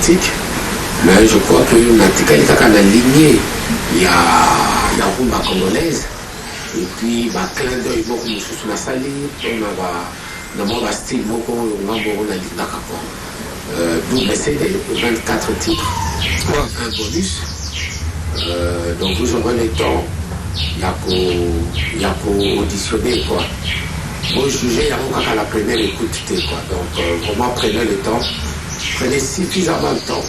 patriotique, mais je crois que Natika a aligné, il y a rumba congolaise, et puis clin d'œil beaucoup sous la salle, on a un style beaucoup on a double CD, 24 titres, un bonus. Donc vous aurez le temps, il y a qu'à auditionner quoi. Moi juger, il y a la première écoute quoi. Donc vraiment prenez le temps, prenez suffisamment de temps.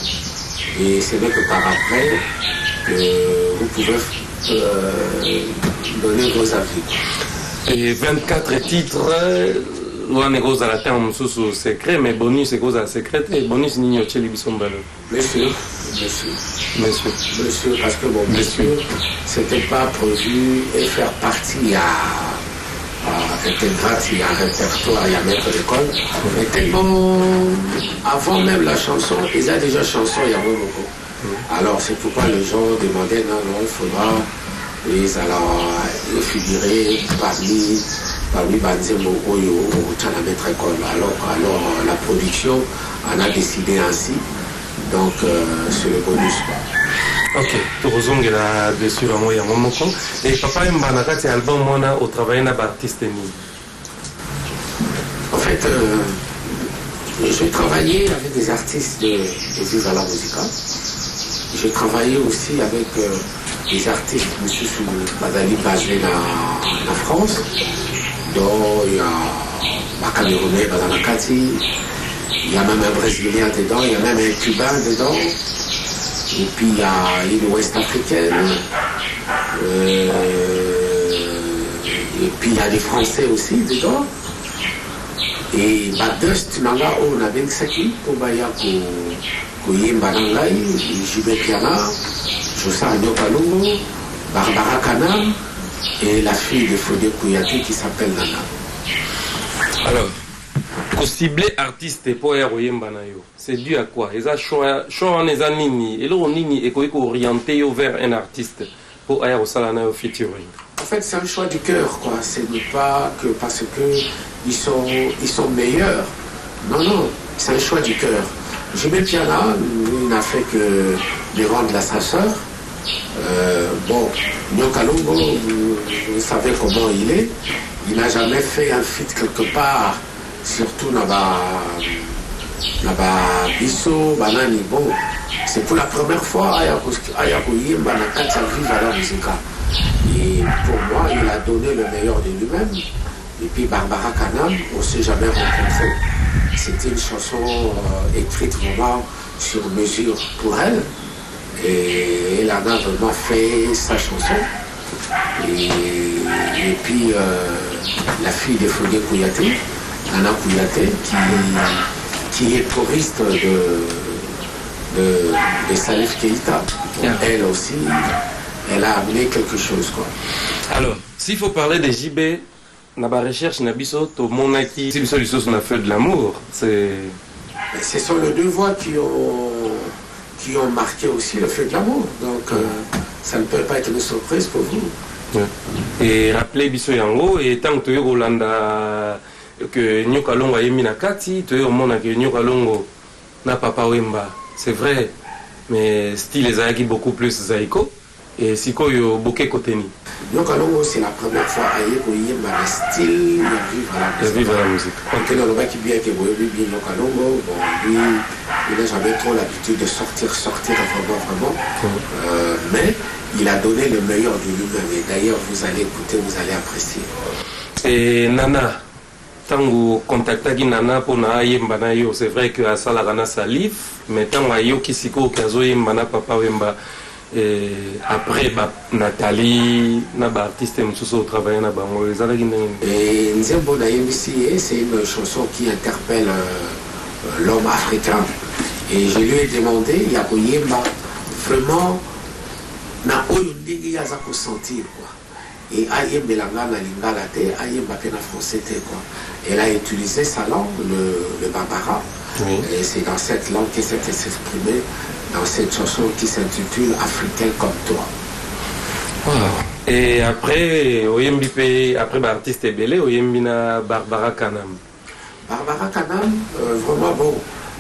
Et c'est vrai que par après, vous pouvez donner vos avis. Et 24 titres, loin de cause à la terme sous secret, mais bonus c'est cause à secret, et bonus n'y a pas de bisombalo. Monsieur, parce que bon, monsieur, c'était pas prévu et faire partie à intégrer, il y a un répertoire, il y a un maître d'école. Mais tellement, avant même la chanson, il y a déjà chanson, il y a beaucoup. Alors c'est pourquoi les gens demandaient, non, il faudra, ils allaient figurer parmi Banzemo Oyo, la maître école. Alors la production en a décidé ainsi. Donc c'est le bonus quoi. Ok, tu la dessus à moi et papa Mbanaka c'est album mona au travail na artiste ni. En fait j'ai travaillé avec des artistes de Viva la Musica. J'ai travaillé aussi avec des artistes monsieur Badali basés en France. Donc il y a Camerounais Badanakati. Il y a même un Brésilien dedans, il y a même un Cubain dedans, et puis il y a une Ouest africaine, et puis il y a des Français aussi dedans. Et Dust Nanga, on a bien Saki, Kobaya Koyemba Nangai, Jibé Piana, Josa Nyokalungo, Barbara Kanam, et la fille de Fodé Kouyaté qui s'appelle Nana. Alors, cibler artiste pour Yemba Nayo, c'est dû à quoi? Ils ont choix en les nini, et l'on nini est orienté vers un artiste pour aller au salana au featuring. En fait, c'est un choix du cœur, quoi. Ce n'est pas que parce que ils sont meilleurs. Non, c'est un choix du cœur. Jimé Piana, il n'a fait que lui rendre la sa sœur. Bon, Nyokalongo, vous savez comment il est. Il n'a jamais fait un feat quelque part. Surtout Naba Bisso, Banani, bon, c'est pour la première fois Ayakoyi Banakata Viva la Musica. Et pour moi, il a donné le meilleur de lui-même. Et puis Barbara Kanam, on ne s'est jamais rencontré. C'était une chanson écrite vraiment sur mesure pour elle. Et elle en a vraiment fait sa chanson. Et puis la fille de Fodé Kouyaté, Nana Kouyaté, qui est choriste de Salif Keïta. Elle aussi, elle a amené quelque chose, quoi. Alors, s'il faut parler des JB, dans la recherche, Nabiso, tout le monde a qui, si on a fait de l'amour, c'est... Ce sont les deux voix qui ont marqué aussi le feu de l'amour. Donc, ça ne peut pas être une surprise pour vous. Et rappelez Bisso Yango, et tant que tu es Rolanda, que Nyokalongo a émis na kati, tu es au monde que Nyokalongo n'a pas Wemba. C'est vrai, mais style les a beaucoup plus Zaiko, et Siko yo bokeh koteni. Nyokalongo, c'est la première fois à Yemba le style de vivre à la musique. Quand on a qui bien que vous bien Nyokalongo, bon, lui, il n'a jamais trop l'habitude de sortir vraiment. Mais il a donné le meilleur de lui-même. Et d'ailleurs, vous allez écouter, vous allez apprécier. Et Nana, quand vous contactez Nana pour Yemba, c'est vrai que ça la Rana Salif, mais tant que vous Kisiko, Kazo Yemba, Papa Wemba, et après Nathalie, artiste au travail, et Nzembo Nayemisi, c'est une chanson qui interpelle l'homme africain. Et je lui ai demandé, il y a Yemba, vraiment, na oyundingi ya za sentir quoi. Et Ayembelanga na lingala te, Ayemba pe na français te quoi. Elle a utilisé sa langue, le bambara. Oui. Et c'est dans cette langue qu'elle s'est exprimée dans cette chanson qui s'intitule Africain comme toi. Wow. Et après, après l'artiste belé, Oyembina Barbara Kanam. Barbara Kanam, vraiment bon.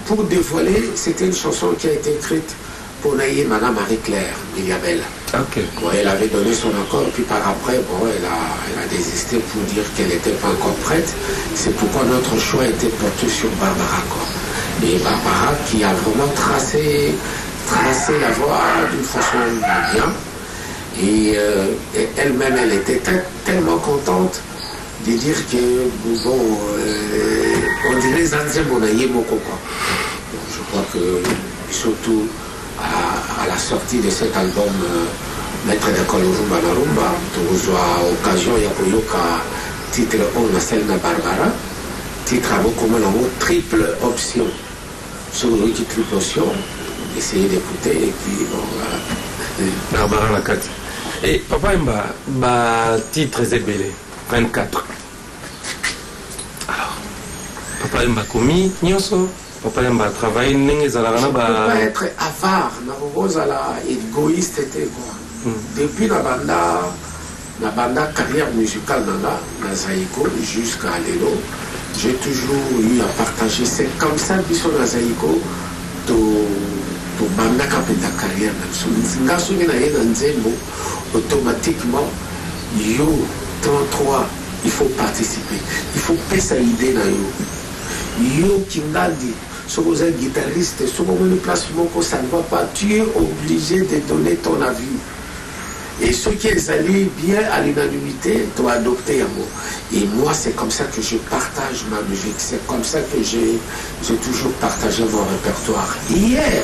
pour dévoiler, c'était une chanson qui a été écrite pour Naïe Madame Marie-Claire Miliabel. Ok. Bon, elle avait donné son accord, puis par après, bon, elle a désisté pour dire qu'elle n'était pas encore prête. C'est pourquoi notre choix était porté sur Barbara, quoi. Et Barbara qui a vraiment tracé la voie d'une façon bien. Et elle-même, elle était tellement contente de dire que, bon, on dirait Zanzé Monaye Moko, quoi. Donc, je crois que, surtout à la sortie de cet album, Maître de Kolorumba Narumba, tu as occasion, il y a Koyoka, titre On a celle de Barbara, titre à beaucoup moins triple option. Sur le triple option, essayez d'écouter, et puis, bon, voilà. Barbara Nakati. Et Papa Mba, titre Zébélé, 24. Alors, Papa Mba commis, Nyoso, Papa Mba travaille, Nenge Zalagana. Je ne peux pas être avare, égoïste, depuis la banda carrière musicale dans Zaïko jusqu'à Lelo, j'ai toujours eu à partager. C'est comme ça que sur Zaïko, banda kapeta carrière automatiquement yo 33 il faut participer, il faut payer sa idée na yo kingali si vous êtes guitariste, si vous avez une place ça ne va pas, tu es obligé de donner ton avis. Et ceux qui est allé bien à l'unanimité doivent adopter un mot. Et moi, c'est comme ça que je partage ma musique. C'est comme ça que j'ai toujours partagé mon répertoire. Hier,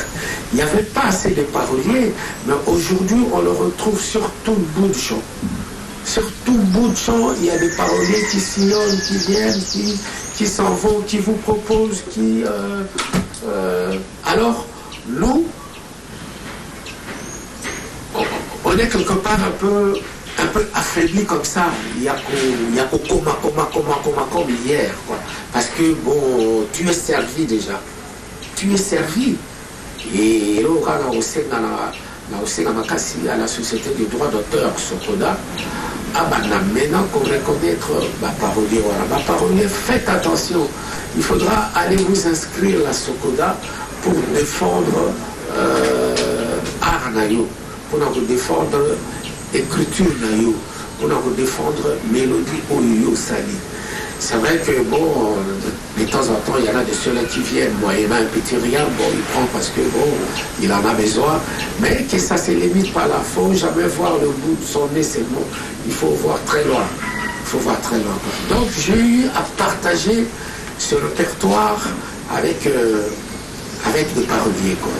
il n'y avait pas assez de paroliers, mais aujourd'hui, on le retrouve sur tout le bout de champ. Sur tout le bout de champ, il y a des paroliers qui sillonnent, qui viennent, qui s'en vont, qui vous proposent, Alors, nous, on est quelque part un peu affaibli comme ça. Il y a qu'au comme hier, quoi. Parce que, bon, tu es servi déjà. Tu es servi. Et là, on a aussi à la société des droits d'auteur, Sokoda. Maintenant qu'on reconnaître ma parolier, faites attention. Il faudra aller vous inscrire à la Sokoda pour défendre Arnayo. Pour nous défendre l'écriture, pour nous défendre mélodie Oyo Sali. C'est vrai que, bon, de temps en temps, il y en a de ceux-là qui viennent, moyennant un petit rien, bon, il prend parce que, bon, il en a besoin, mais que ça se limite pas là. Il ne faut jamais voir le bout de son nez, c'est bon. Il faut voir très loin. Il faut voir très loin. Donc, j'ai eu à partager ce répertoire avec des paroliers, quoi.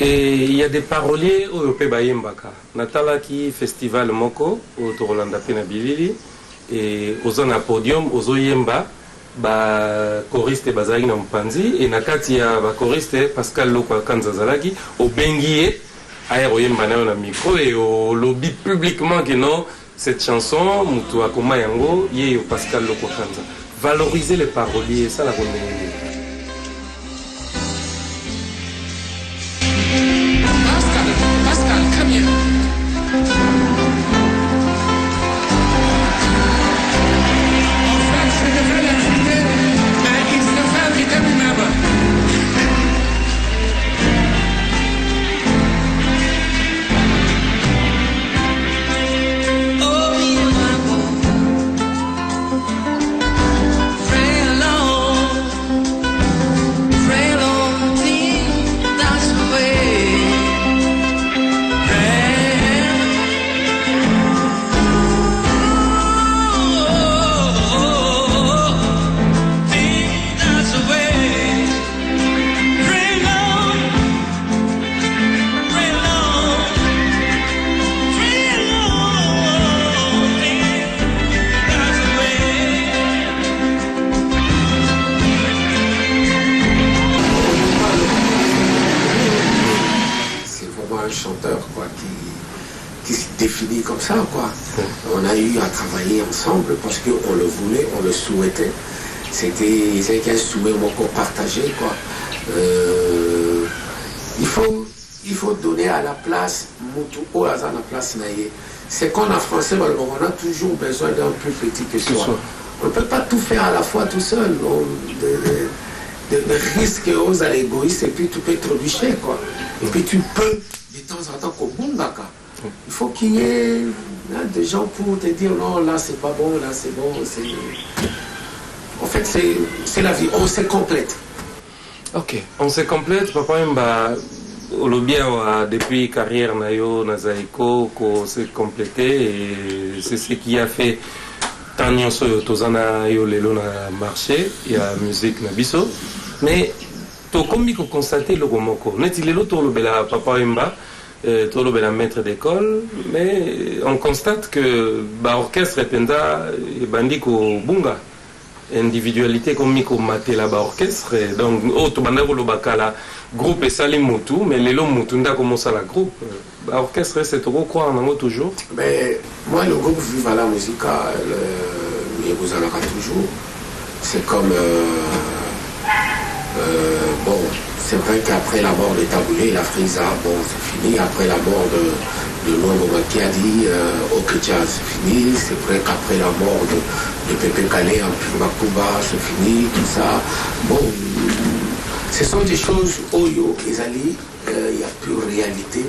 Et il y a des paroliers au Pebayembaka. Natala qui festival Moko au Torolanda Penabilili et aux zones à podium, aux Oyemba, choriste Bazari Nampanzi et Nakati ya choriste Pascal Lokwa Kanzazalagi au Benguié, à Oyemba na micro et au lobby publiquement que non, cette chanson, Moutou Akoma Yango, yé au Pascal Lokwa Kanza. Valoriser les paroliers, ça la connaît. Comme ça, quoi. On a eu à travailler ensemble parce qu'on le voulait, on le souhaitait. C'était un souhait qu'on partageait, quoi. Il faut donner à la place Moutou à la place Naye. C'est qu'on a français, on a toujours besoin d'un plus petit que soi. On ne peut pas tout faire à la fois tout seul. de risques aux égoïstes et puis tu peux trébucher, quoi. Et puis tu peux, de temps en temps, qu'au bunga, quoi. Il faut qu'il y ait des gens pour te dire non, là c'est pas bon, là c'est bon. En fait, c'est la vie, on se complète. Ok, on se complète, papa Mba. Olobia depuis carrière nayo nazaiko ko s'est complété et c'est ce qui a fait tant nyonso tozana yo lelo na marché ya musique na biso mais to kombi ko constater le moko neti lelo to lobela papa Mba to lobela maître d'école mais on constate que ba orchestre penda bandi ko bunga individualité comme miko matela ba orchestre donc to banda ko lobakala groupe et Salim Moutou, mais les longs Moutunda commence à la groupe. Orchestre, c'est trop quoi en amour toujours? Mais moi, le groupe Viva la Musica, il vous en aura toujours. C'est comme. Bon, c'est vrai qu'après la mort de Taboulé, la Frisa, bon, c'est fini. Après la mort de Nono Makiadi, Okecha, c'est fini. C'est vrai qu'après la mort de Pepe Kale, en Makuba, c'est fini, tout ça. Bon. Ce sont des choses où il y a plus réalité,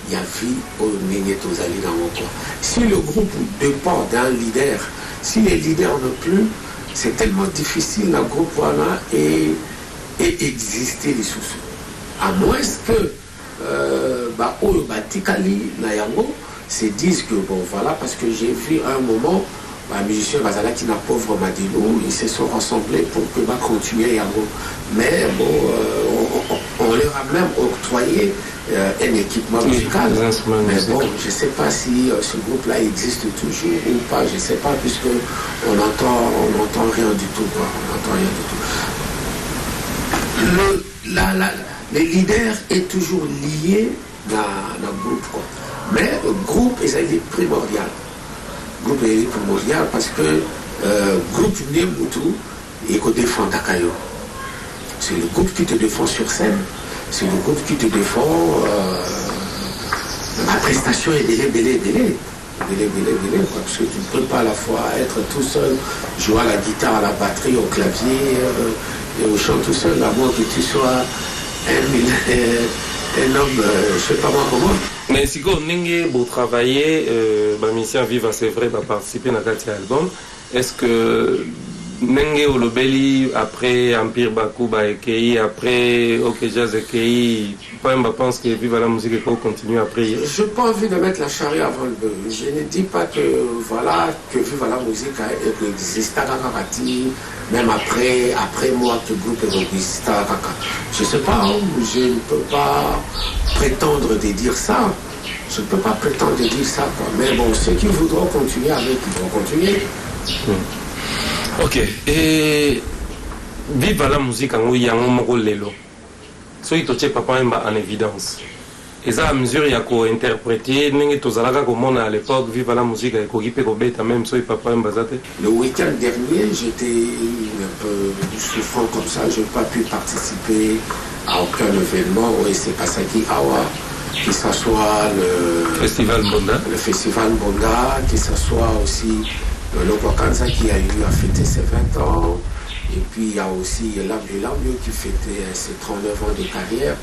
il y a vie au Nénéto Zali dans mon corps. Si le groupe dépend d'un leader, si les leaders n'ont plus, c'est tellement difficile dans le groupe voilà, et exister les sous-sous. À moins que Tikali Nayango se disent que bon voilà, parce que j'ai vu un moment. Les musiciens Bazalaki na pauvre Madilo, ils se sont rassemblés pour que continuer Yango. Mais bon, on leur a même octroyé un équipement musical. Mais bon, je ne sais pas si ce groupe-là existe toujours ou pas, je ne sais pas, puisque on n'entend rien du tout. Quoi. On n'entend rien du tout. Le leader est toujours lié dans le groupe. Quoi. Mais le groupe est primordial. Groupe est primordial parce que groupe Nemutu et qu'on défend Takayo. C'est le groupe qui te défend sur scène, c'est le groupe qui te défend la prestation est délai, parce que tu ne peux pas à la fois être tout seul, jouer à la guitare, à la batterie, au clavier et au chant tout seul, à moins que tu sois un homme, je ne sais pas moi comment. Mais si vous travaillez, Mission Viva, c'est vrai, participer à notre album, est-ce que Nenge Olobeli, après Empire Bakuba et après OK Jazz et je pense que Viva la musique faut continuer après. Je n'ai pas envie de mettre la charrue avant le bœuf. Je ne dis pas que voilà que Viva la musique existe à Kakati, même après moi que le groupe existe à Kaka. Je ne sais pas, hein, je ne peux pas prétendre de dire ça. Je ne peux pas prétendre de dire ça. Quoi. Mais bon, ceux qui voudront continuer avec, ils vont continuer. Ok, et Viva la musique en Yango Lelo. So il toche papa en évidence. Et ça à mesure il y a qu'à interpréter, n'engue tozalaka comme à l'époque Viva la musique avec Ogipe Kobeta même so papa Mbazate. Le week-end dernier, j'étais un peu souffrant comme ça, je n'ai pas pu participer à aucun événement où c'est Pasaki Awa, que ce soit le Festival Bonda, que ce soit aussi le Wakanza qui a eu à fêter ses 20 ans, et puis il y a aussi Lambio qui fêtait ses 39 ans de carrière.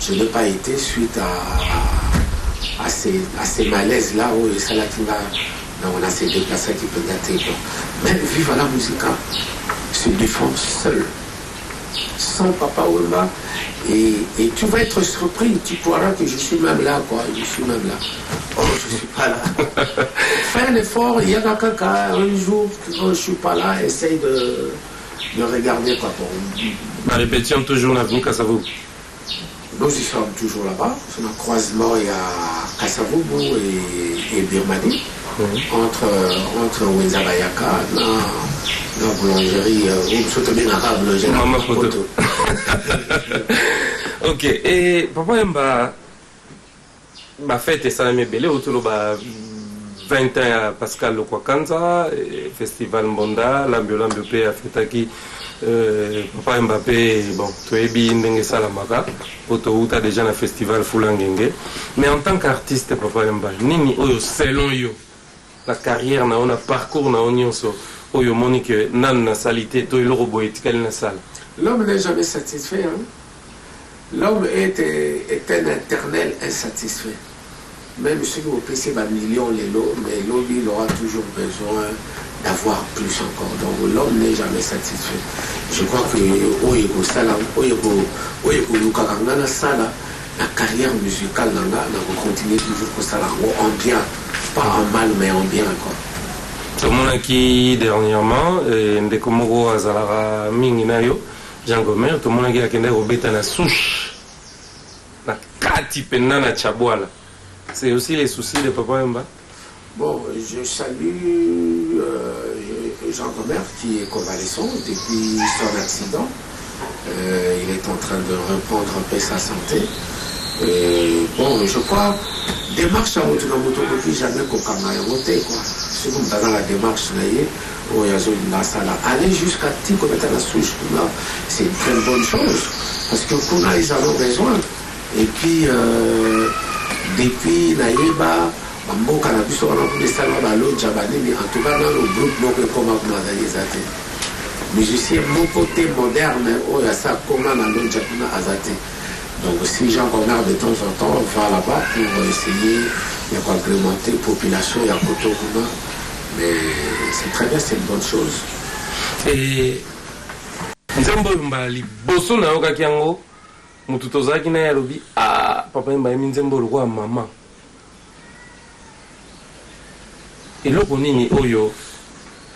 Je n'ai pas été suite à ces malaises-là où on a ces déplacés qui peuvent dater. Mais Viva la Musica se défend seul, sans Papa Wemba. Et tu vas être surpris, tu croiras que je suis même là, quoi. Je suis même là. Oh, je ne suis pas là. Fais un effort, il y a quelqu'un, un jour, je ne suis pas là, essaye de regarder, quoi. La répétition toujours n'a venu Kassavoubou. Nous y sommes toujours là-bas. Sur un croisement, il y a Kassavoubou et Birmanie. Entre Wenzabayaka, la boulangerie, Maman Photo. Ok, et papa Mba fête et ça m'a belé autour de 20 ans à Pascal Lokwakanza, Festival Mbonda, l'ambulance BP a fait qui papa Mbappé, bon, tu es bien n'engue salamaka, auto as déjà un festival Fulangenge, mais en tant qu'artiste papa Mba, nini oyo selon yo la carrière na on a parcours na on nyonso oyo moni que nan na salité to iloro boetikali na sala. L'homme n'est jamais satisfait. Hein? L'homme est un éternel insatisfait. Même si vous PC va million les lots, mais l'homme il aura toujours besoin d'avoir plus encore. Donc l'homme n'est jamais satisfait. Je crois que la carrière musicale n'a continué toujours pour ça en bien, pas en mal mais en bien quoi. Tomonaki dernièrement ndeko moko azalaka mingi na yo Jean Gomer tomonaki akende kobeta na souche na kati pena na Chabwala. C'est aussi les soucis de Papa Wemba. Bon, je salue Jean Gomer qui est convalescent depuis son accident. Il est en train de reprendre un peu sa santé. Bon, je crois, démarche à votre motokoki jamais qu'on a voté quoi. C'est comme dans la démarche aller jusqu'à Tikometana Souche, c'est une très bonne chose parce que qu'on a ils en ont besoin. Et puis depuis Naïba, Mambo Cannabis, on a pu descendre dans l'autre Jabani, mais en tout cas dans le groupe, donc comment vous m'avez dit, musicien, mon côté moderne, oh, il y a ça, comment dans l'autre Jabani Azate. Donc si Jean Gomer de temps en temps va là-bas pour essayer d'agrémenter la population et à Kotokuna, mais c'est très bien, c'est une bonne chose. Et Nzembo Mbali, Bosso na yoka kiango, Mututozaki na yalobi, ah, Papa Mba yemi Nzembo lukwa maman. Et loko nini oyo,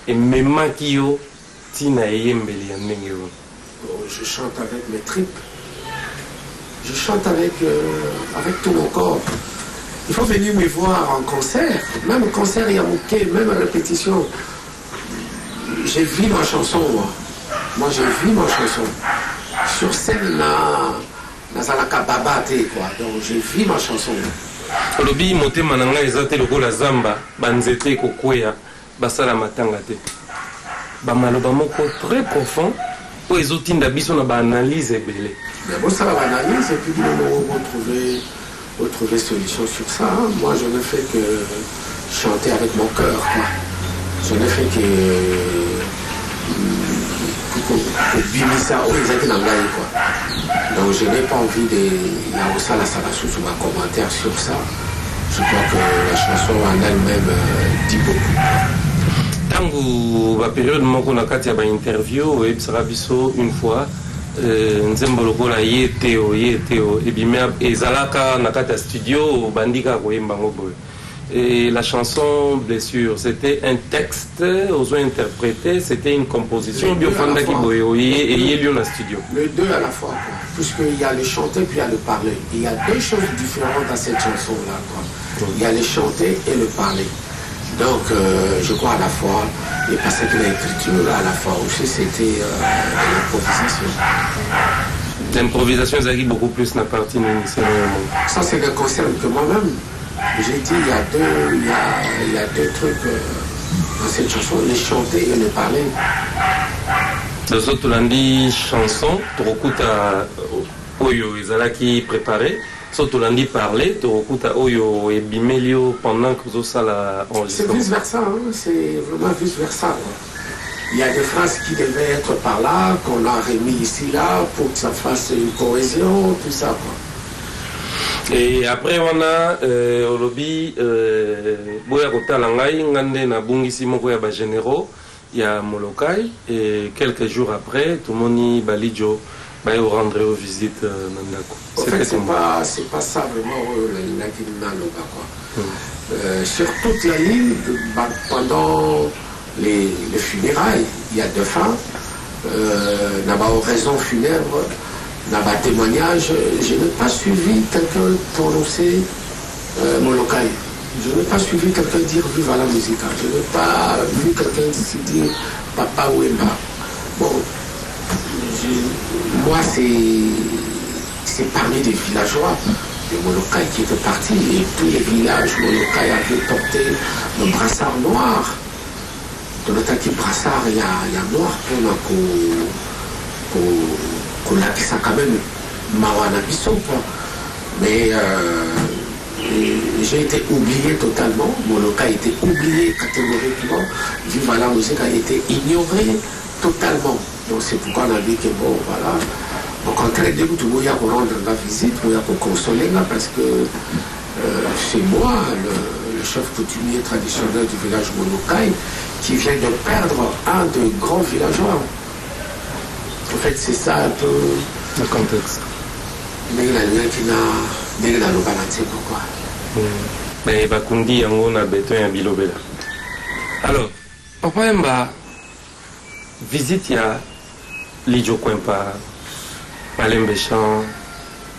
et memaki yo, tina yembeli ya ndenge yo. Je chante avec mes tripes. Je chante avec tout mon corps. Il faut venir me voir en concert. Même concert Yamouké, même répétition. J'ai vu ma chanson, moi. Moi, j'ai vu ma chanson. Sur scène, Nazalaka Babate, quoi. Donc, j'ai vu ma chanson. Olobi mote mananga ezate lokola zamba, banzete kokwea, basala matanga te. Ba maloba moko très profond. Pour les autres, on a une analyse. Mais bon, ça va analyse et puis on va trouver solution sur ça. Moi, je ne fais que chanter avec mon cœur. Quoi. Je ne fais que bimisa ou les êtes dans quoi. Donc, je n'ai pas envie de. Il y a aussi la salasou sur un commentaire sur ça. Je crois que la chanson en elle-même dit beaucoup. Tango la période moko na kati ya ba interview et sera biso une fois Nzembo lokola yeteo et bimea ezalaka na kati ya studio bandika koyemba ngoboy. Et la chanson Blessure, c'était un texte aux interprété, c'était une composition biofanda qui boyoye et il y a lieu dans studio. Les deux à la fois quoi. Puisqu'il y a le chanter puis il y a le parler. Il y a deux choses différentes dans cette chanson là quoi. Il y a le chanter et le parler. Donc, je crois à la fois, et parce que l'écriture, à la fois aussi, c'était l'improvisation. L'improvisation, ça arrive beaucoup plus dans la partie initiale. Ça, c'est le concert que moi-même, j'ai dit, il y a deux trucs dans cette chanson, le chanter et le parler. Dans ce lundi chanson, tu recoutes à Oyo, Ezalaki préparé. So tu l'as dit parler, tu recoutes à Oyo et Bimelio pendant que tu as la enregistrement. C'est vice-versa, hein? C'est vraiment vice-versa. Hein? Il y a des phrases qui devaient être par là, qu'on a remis ici, là, pour que ça fasse une cohésion, tout ça. Quoi. Et après, on a Olobi, Boya Kotalangai, Ngande Nabungisi Moko Yaba Généraux, il y a Molokai, et quelques jours après, tout le monde Balidjo. Vous rendrez visite Nandako. En fait, c'est pas ça vraiment la quoi. Sur toute la ligne, pendant les funérailles, il y a deux fins. N'a pas raison funèbre, n'a pas témoignage. Je n'ai pas suivi quelqu'un prononcer Molokai. Je n'ai pas suivi quelqu'un dire vive à la musique. Je n'ai pas vu quelqu'un dire Papa Wemba. Bon. Moi, c'est parmi des villageois de Molokai qui étaient partis et tous les villages Molokai avaient porté le brassard noir. Dans notre petit brassard, il y a noir pour la ça quand même Mawana Bisso. Mais j'ai été oublié totalement. Mon local a été oublié catégoriquement. Vive la musique a été ignoré totalement. Donc c'est pourquoi on a dit que bon, voilà. Au contraire, dès que tout le monde a rendre la visite, il y a pour consoler là, parce que c'est moi, le chef coutumier traditionnel du village Monokai, qui vient de perdre un de grands villageois. En fait, c'est ça un peu le contexte. Mais il y a quelqu'un qui n'a pas balancé pourquoi. Mais Bakundi yango na beton ya bilobela. Alors, papa Mba visite ya Lijo Kwempa, Malembéchan,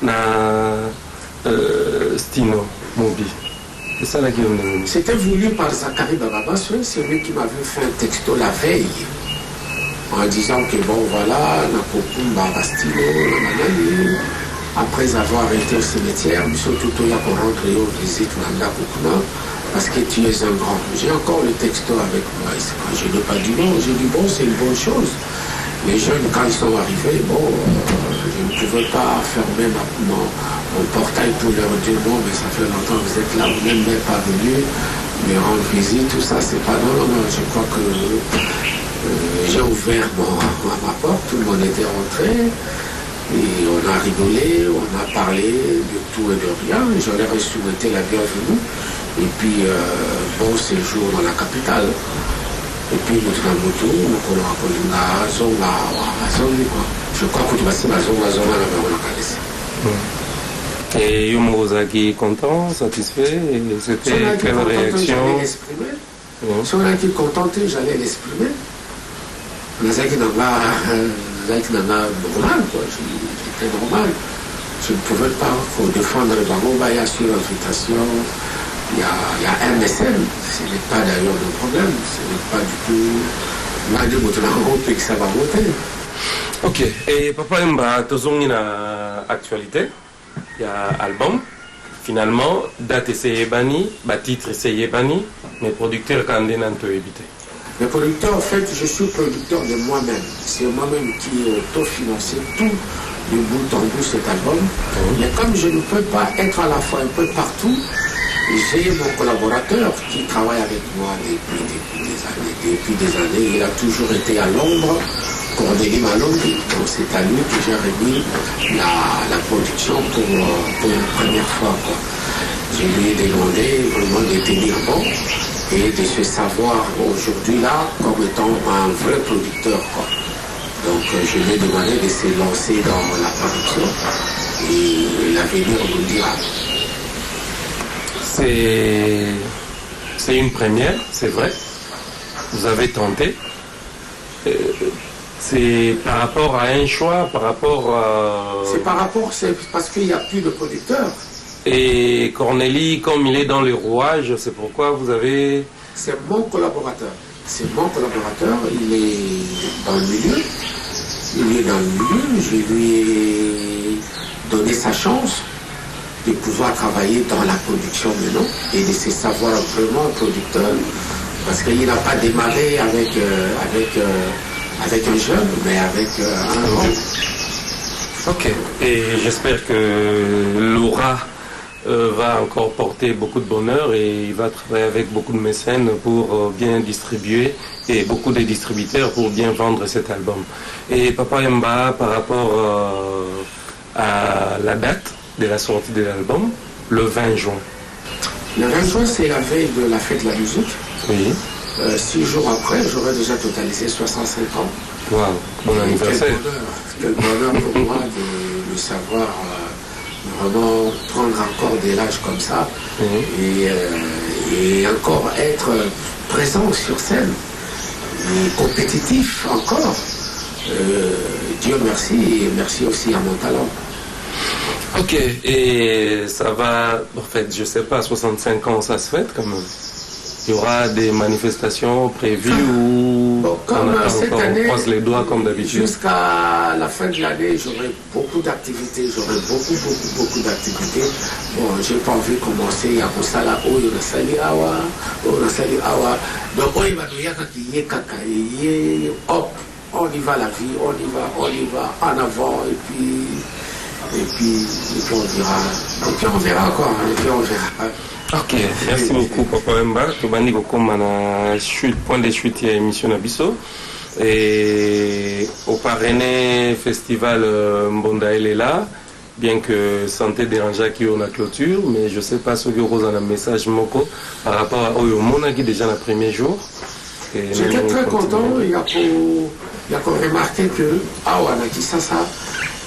na Stino Mobi. C'est ça là qui est. C'était voulu par Zachary Bababa, c'est lui qui m'avait fait un texto la veille en disant que bon voilà, na Kokumba Bastilo, na Manani. Après avoir été au cimetière, surtout il y a pour rentrer au visite Nanda Kukuna, parce que tu es un grand. J'ai encore le texto avec moi. Je n'ai pas dit non, j'ai dit bon, c'est une bonne chose. Les jeunes, quand ils sont arrivés, bon, je ne pouvais pas fermer mon portail pour leur dire non, mais ça fait longtemps que vous êtes là, vous n'êtes même pas venu me rendre visite, tout ça, c'est pas non, je crois que j'ai ouvert ma porte, tout le monde était rentré. Et on a rigolé, on a parlé de tout et de rien. Je leur ai souhaité la bienvenue. Et puis, bon séjour dans la capitale. Et puis, nous avons tout, nous avons je crois que tu vas se faire la Et Yomorozaki content, satisfait, et c'était quelle réaction? Si on a été contenté, j'allais l'exprimer. Normal, quoi. J'étais normal. Je ne pouvais pas défendre le Bangobaya sur l'invitation. Il y a un mécène. Ce n'est pas d'ailleurs le problème. Ce n'est pas du tout. Là, de votre que ça va monter. Ok. Et Papa Mba, tozongi na actualité. Il y a album. Finalement, date essayé bani, titre essayé bani, mais producteur kandé nanto évité. Le producteur, en fait, je suis producteur de moi-même. C'est moi-même qui ai auto-financé tout de bout en bout cet album. Mais comme je ne peux pas être à la fois un peu partout, j'ai mon collaborateur qui travaille avec moi depuis des années. Il a toujours été à l'ombre, Cordelis Malongi. Donc c'est à lui que j'ai remis la production pour une première fois, quoi. Je lui ai demandé vraiment de tenir bon et de se savoir aujourd'hui là comme étant un vrai producteur, quoi. Donc je lui ai demandé de se lancer dans la production et l'avenir nous dira. C'est une première, c'est vrai. Vous avez tenté. C'est par rapport à un choix, par rapport à... C'est parce qu'il n'y a plus de producteurs. Et Cornélie, comme il est dans les rouages, c'est pourquoi vous avez... C'est mon collaborateur. C'est mon collaborateur, il est dans le milieu. Il est dans le milieu, je lui ai donné sa chance de pouvoir travailler dans la production maintenant et de se savoir vraiment producteur. Parce qu'il n'a pas démarré avec un jeune, mais avec un grand. Ok. Et j'espère que Laura va encore porter beaucoup de bonheur et il va travailler avec beaucoup de mécènes pour bien distribuer et beaucoup de distributeurs pour bien vendre cet album. Et Papa Mba, par rapport à la date de la sortie de l'album, le 20 juin. Le 20 juin, c'est la veille de la fête de la musique. Oui. 6 jours après, j'aurais déjà totalisé 65 ans. Waouh, bon anniversaire. Quel bonheur pour moi de savoir vraiment prendre encore de l'âge comme ça et encore être présent sur scène et compétitif encore. Dieu merci et merci aussi à mon talent. Ok, et ça va, en fait, je sais pas, 65 ans, ça se fête quand même. Il y aura des manifestations prévues ou bon, comme cette année, on croise les doigts comme d'habitude. Jusqu'à la fin de l'année, j'aurai beaucoup d'activités, beaucoup d'activités. Bon, j'ai pas envie de commencer à ça là, on a sali awa. Donc on va hop, on y va la vie, on y va en avant et puis on verra quoi, et puis on verra. Ok, merci beaucoup Papa Wemba. Tobandi kokoma na chute point de chute ya émission na biso. Et au parrainé festival Mbonda elle est là, bien que santé dérangeait qui on a clôture, mais je sais pas ce que vous avez un message moko par rapport à Oyo Mona qui déjà le premier jour. J'étais très content, il y a qu'on remarqué que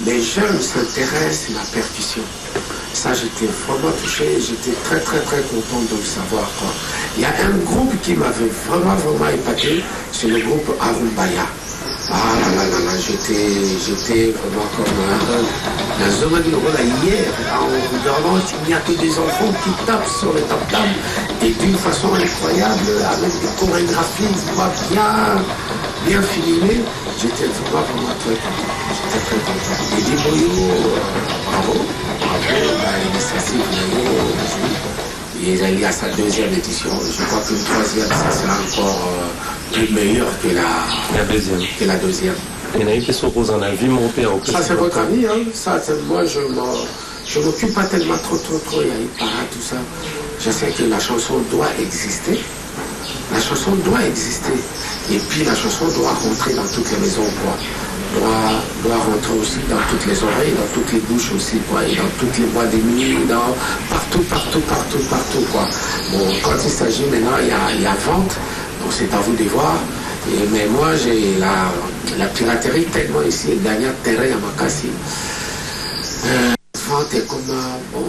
les jeunes s'intéressent à la percussion. Ça, j'étais vraiment touché, j'étais très content de le savoir. Quoi. Il y a un groupe qui m'avait vraiment épaté, c'est le groupe Arumbaya. Ah là, j'étais vraiment comme la zone du Rwanda hier, en regardant, il n'y a que des enfants qui tapent sur le tam-tam et d'une façon incroyable, avec des chorégraphies bien filmées. J'étais vraiment très content. J'étais très content. Et des boyaux, bravo, l'initiative il y a sa deuxième édition. Je crois qu'une troisième, ça sera encore plus meilleur que la deuxième. Il y en a eu qui sont en la vie, mon père. Ça, c'est votre ami, hein? Ça, moi, je m'occupe pas tellement trop. Il y a eu parade, tout ça. Je sais que la chanson doit exister. La chanson doit exister. Et puis, la chanson doit rentrer dans toutes les maisons, quoi. Doit rentrer aussi dans toutes les oreilles, dans toutes les bouches aussi, quoi, et dans toutes les boîtes de nuit, partout, quoi. Bon, quand il s'agit maintenant, il y a vente, donc c'est à vous de voir. Mais moi, j'ai la piraterie tellement ici, dernière terrain à Makassi. Vente est comme bon.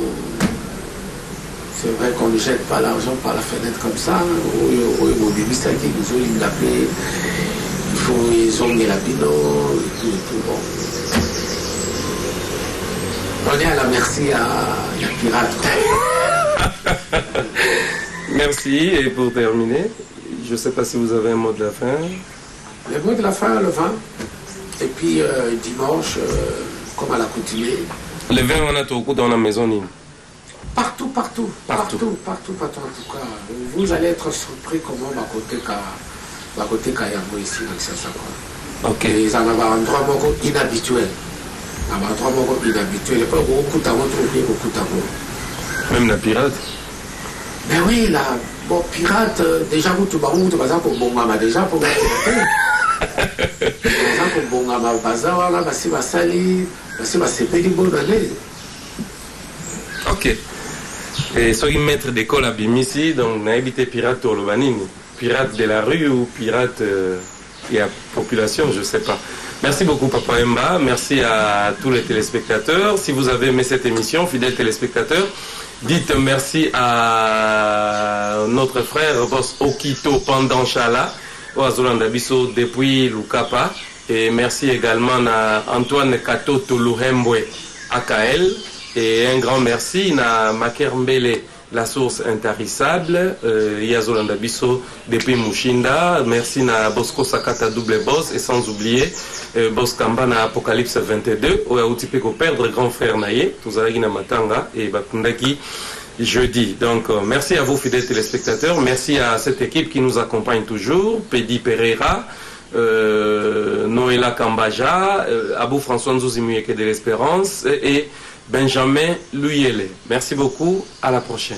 C'est vrai qu'on ne jette pas l'argent par la fenêtre comme ça. Au début, ça qui nous ont l'appelé. Il faut ils ont mis la bino et tout bon. On est à la merci à la pirate. Merci, et pour terminer, je ne sais pas si vous avez un mot de la fin. Le mot de la fin, le 20. Et puis dimanche, comme à l'accoutumée. Le 20, on a tout au coup dans la maison. Partout. En tout cas, vous allez être surpris comment ma côté Kayambo ici dans Kinshasa. Ok. Et ça va avoir un endroit inhabituel. Il n'y a pas beaucoup même la pirate. Mais oui, bon, pirate, déjà, vous avez pour Bongama, déjà pour pirater. Pour Bongama, Bazawa, Basali, Basali, bonne année. Ok. Et soyez maître d'école à Bimisi, donc n'a habité pirate au Lobanini. Pirate de la rue ou pirate et à population, je ne sais pas. Merci beaucoup Papa Wemba, merci à tous les téléspectateurs. Si vous avez aimé cette émission, fidèles téléspectateurs, dites merci à notre frère Boss Okito Pandanchala, Oazolanda Bisso depuis Lukapa. Et merci également à Antoine Katoto Luhembwe AKL. Et un grand merci à Maker Mbele, la source intarissable, Yazolanda Bisso depuis Mushinda. Merci à Bosco Sakata double boss et sans oublier Boss Kamba na Apocalypse 22. Oya Utipeko perdre grand frère Naye, Tuzaragi na Matanga et Bakundaki jeudi. Donc merci à vous fidèles téléspectateurs, merci à cette équipe qui nous accompagne toujours, Pedi Pereira, Noëlla Kambaja, Abou François Nzouzimueke de l'Espérance et Benjamin Luyele. Merci beaucoup, à la prochaine.